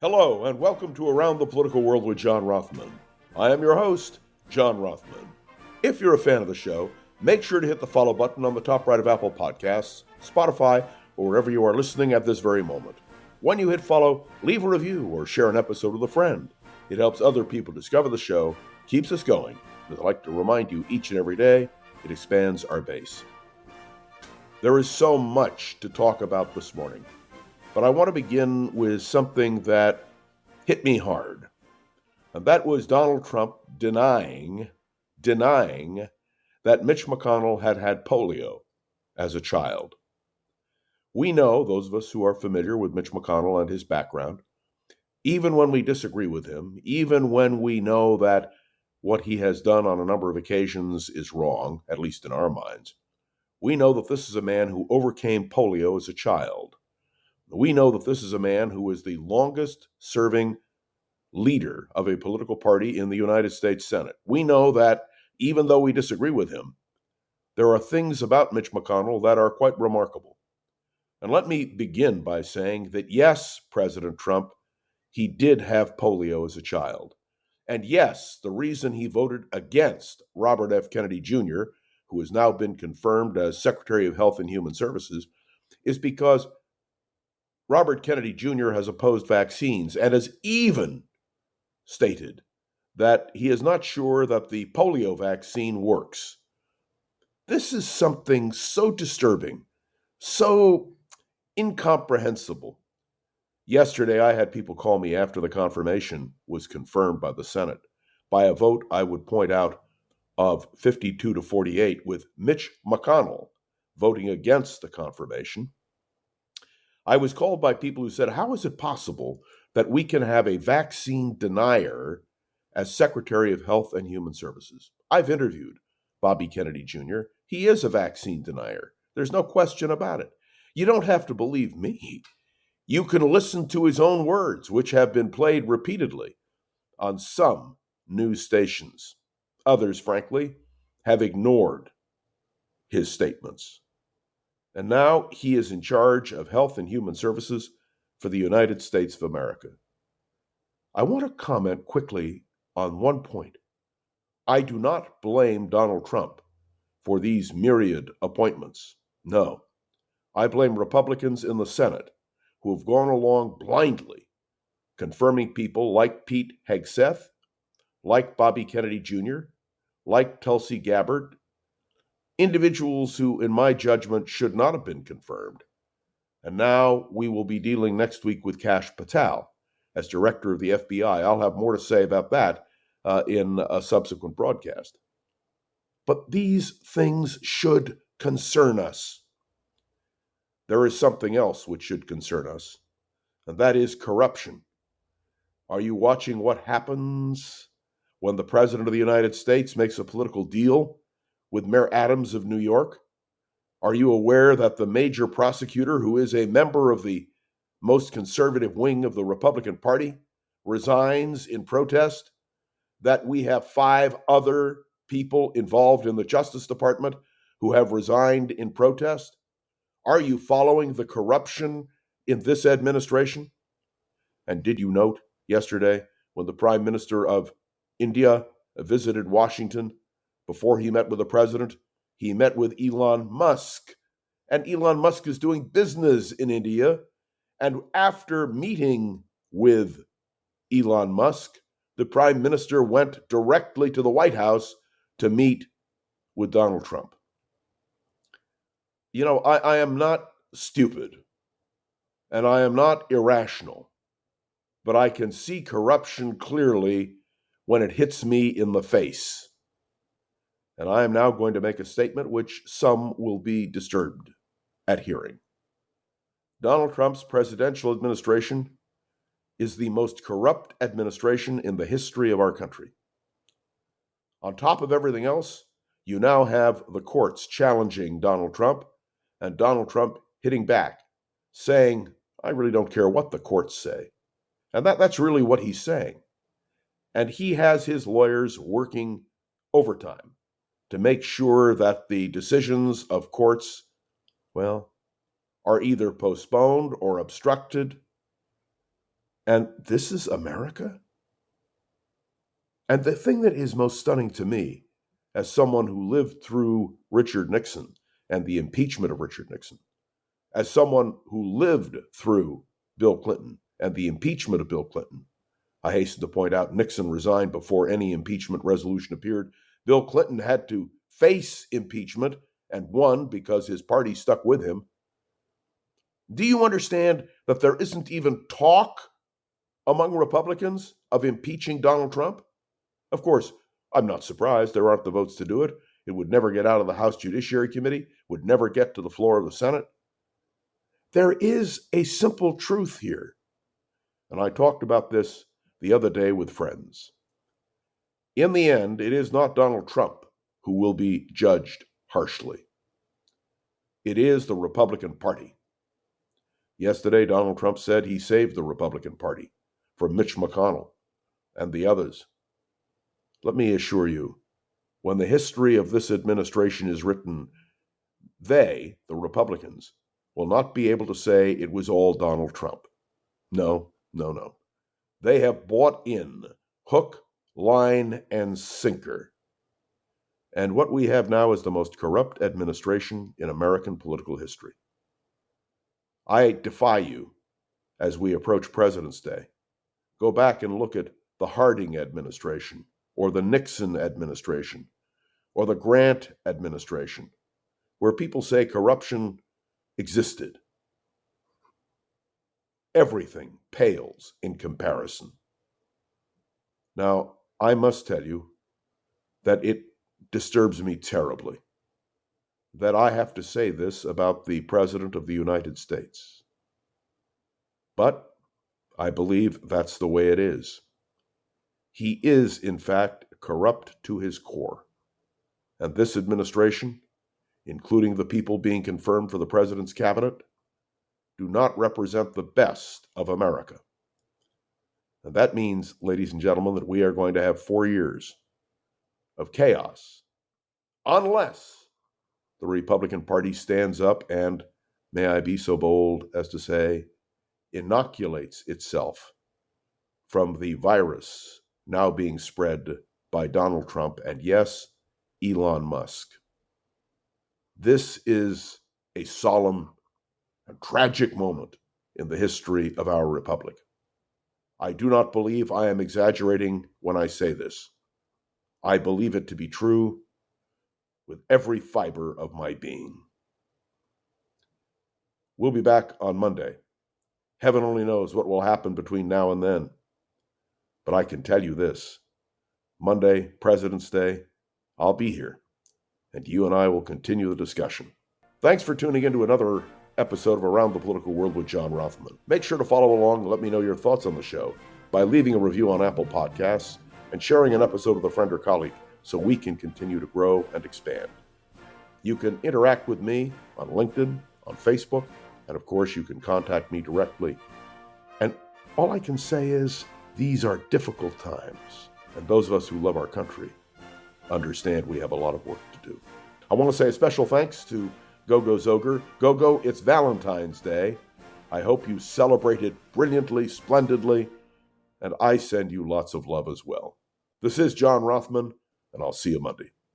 Hello, and welcome to Around the Political World with John Rothman. I am your host, John Rothman. If you're a fan of the show, make sure to hit the follow button on the top right of Apple Podcasts, Spotify, or wherever you are listening at this very moment. When you hit follow, leave a review or share an episode with a friend. It helps other people discover the show, keeps us going. As I like to remind you each and every day, it expands our base. There is so much to talk about this morning. But I want to begin with something that hit me hard. And that was Donald Trump denying that Mitch McConnell had polio as a child. We know, those of us who are familiar with Mitch McConnell and his background, even when we disagree with him, even when we know that what he has done on a number of occasions is wrong, at least in our minds, we know that this is a man who overcame polio as a child. We know that this is a man who is the longest serving leader of a political party in the United States Senate. We know that even though we disagree with him, there are things about Mitch McConnell that are quite remarkable. And let me begin by saying that yes, President Trump, he did have polio as a child. And yes, the reason he voted against Robert F. Kennedy Jr., who has now been confirmed as Secretary of Health and Human Services, is because Robert Kennedy Jr. has opposed vaccines and has even stated that he is not sure that the polio vaccine works. This is something so disturbing, so incomprehensible. Yesterday, I had people call me after the confirmation was confirmed by the Senate by a vote, I would point out, of 52 to 48, with Mitch McConnell voting against the confirmation. I was called by people who said, how is it possible that we can have a vaccine denier as Secretary of Health and Human Services? I've interviewed Bobby Kennedy Jr. He is a vaccine denier. There's no question about it. You don't have to believe me. You can listen to his own words, which have been played repeatedly on some news stations. Others, frankly, have ignored his statements. And now he is in charge of Health and Human Services for the United States of America. I want to comment quickly on one point. I do not blame Donald Trump for these myriad appointments. No, I blame Republicans in the Senate who have gone along blindly, confirming people like Pete Hegseth, like Bobby Kennedy Jr., like Tulsi Gabbard, individuals who, in my judgment, should not have been confirmed. And now we will be dealing next week with Kash Patel as director of the FBI. I'll have more to say about that in a subsequent broadcast. But these things should concern us. There is something else which should concern us, and that is corruption. Are you watching what happens when the President of the United States makes a political deal with Mayor Adams of New York? Are you aware that the major prosecutor, who is a member of the most conservative wing of the Republican Party, resigns in protest? That we have 5 other people involved in the Justice Department who have resigned in protest? Are you following the corruption in this administration? And did you note yesterday when the Prime Minister of India visited Washington, before he met with the president, he met with Elon Musk. And Elon Musk is doing business in India. And after meeting with Elon Musk, the Prime Minister went directly to the White House to meet with Donald Trump. You know, I am not stupid, and I am not irrational, but I can see corruption clearly when it hits me in the face. And I am now going to make a statement which some will be disturbed at hearing. Donald Trump's presidential administration is the most corrupt administration in the history of our country. On top of everything else, you now have the courts challenging Donald Trump, and Donald Trump hitting back, saying, I really don't care what the courts say. And that's really what he's saying. And he has his lawyers working overtime to make sure that the decisions of courts, well, are either postponed or obstructed. And this is America? And the thing that is most stunning to me, as someone who lived through Richard Nixon and the impeachment of Richard Nixon, as someone who lived through Bill Clinton and the impeachment of Bill Clinton, I hasten to point out Nixon resigned before any impeachment resolution appeared. Bill Clinton had to face impeachment and won because his party stuck with him. Do you understand that there isn't even talk among Republicans of impeaching Donald Trump? Of course, I'm not surprised. There aren't the votes to do it. It would never get out of the House Judiciary Committee, would never get to the floor of the Senate. There is a simple truth here, and I talked about this the other day with friends. In the end, it is not Donald Trump who will be judged harshly. It is the Republican Party. Yesterday, Donald Trump said he saved the Republican Party from Mitch McConnell and the others. Let me assure you, when the history of this administration is written, they, the Republicans, will not be able to say it was all Donald Trump. No. They have bought in hook, line, and sinker. And what we have now is the most corrupt administration in American political history. I defy you, as we approach President's Day, go back and look at the Harding administration, or the Nixon administration, or the Grant administration, where people say corruption existed. Everything pales in comparison. Now, I must tell you that it disturbs me terribly that I have to say this about the President of the United States. But I believe that's the way it is. He is, in fact, corrupt to his core. And this administration, including the people being confirmed for the president's cabinet, do not represent the best of America. And that means, ladies and gentlemen, that we are going to have 4 years of chaos, unless the Republican Party stands up and, may I be so bold as to say, inoculates itself from the virus now being spread by Donald Trump and, yes, Elon Musk. This is a solemn and tragic moment in the history of our republic. I do not believe I am exaggerating when I say this. I believe it to be true with every fiber of my being. We'll be back on Monday. Heaven only knows what will happen between now and then. But I can tell you this. Monday, President's Day, I'll be here, and you and I will continue the discussion. Thanks for tuning in to another episode of Around the Political World with John Rothman. Make sure to follow along and let me know your thoughts on the show by leaving a review on Apple Podcasts and sharing an episode with a friend or colleague so we can continue to grow and expand. You can interact with me on LinkedIn, on Facebook, and of course you can contact me directly. And all I can say is these are difficult times, and those of us who love our country understand we have a lot of work to do. I want to say a special thanks to Gogo Zoger. Gogo, it's Valentine's Day. I hope you celebrate it brilliantly, splendidly, and I send you lots of love as well. This is John Rothman, and I'll see you Monday.